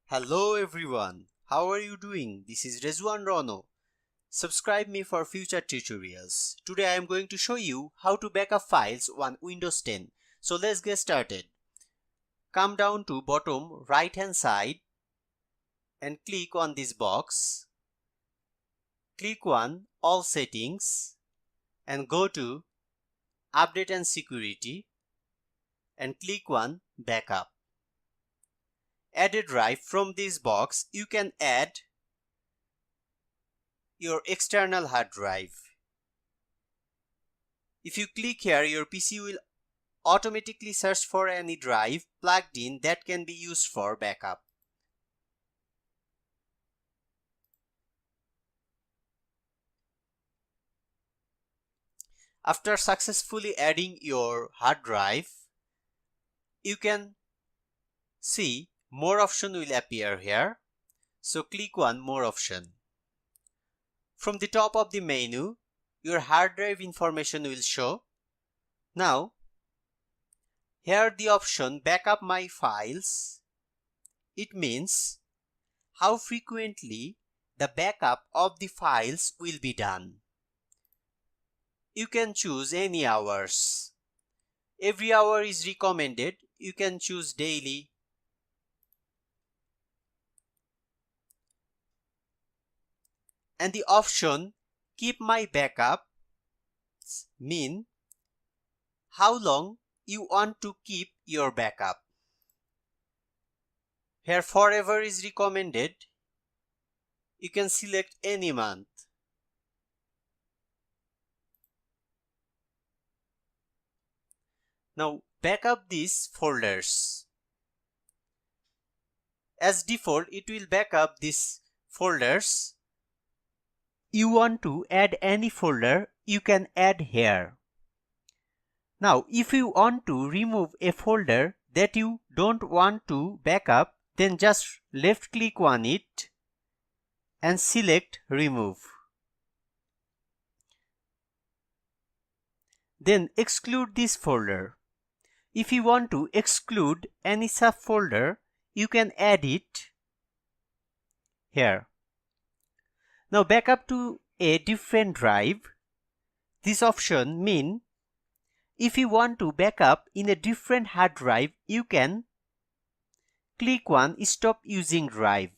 Hello everyone, how are you doing? This is Rezwan.rono. Subscribe me for future tutorials. Today I am going to show you how to backup files on Windows 10. So let's get started. Come down to bottom right hand side and click on this box. Click on All Settings and go to Update and Security and click on Backup. Add a drive. From this box you can add your external hard drive. If you click here, your PC will automatically search for any drive plugged in that can be used for backup. After successfully adding your hard drive, you can see more option will appear here. So click on more option. From the top of the menu, your hard drive information will show. Now, here the option backup my files. It means how frequently the backup of the files will be done. You can choose any hours. Every hour is recommended. You can choose daily. And the option keep my backup mean how long you want to keep your backup. Here forever is recommended. You can select any month. Now backup these folders. As default, it will backup these folders. You want to add any folder, you can add here. Now if you want to remove a folder that you don't want to backup, then just left click on it and select remove. Then exclude this folder. If you want to exclude any subfolder, you can add it here. Now backup to a different drive. This option means if you want to backup in a different hard drive, you can click on stop using drive.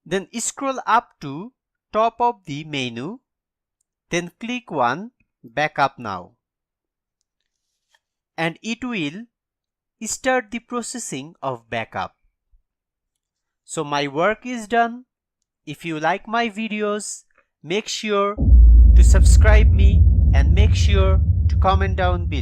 Then scroll up to top of the menu. Then click on backup now. And it will start the processing of backup. So my work is done. If you like my videos, make sure to subscribe me and make sure to comment down below.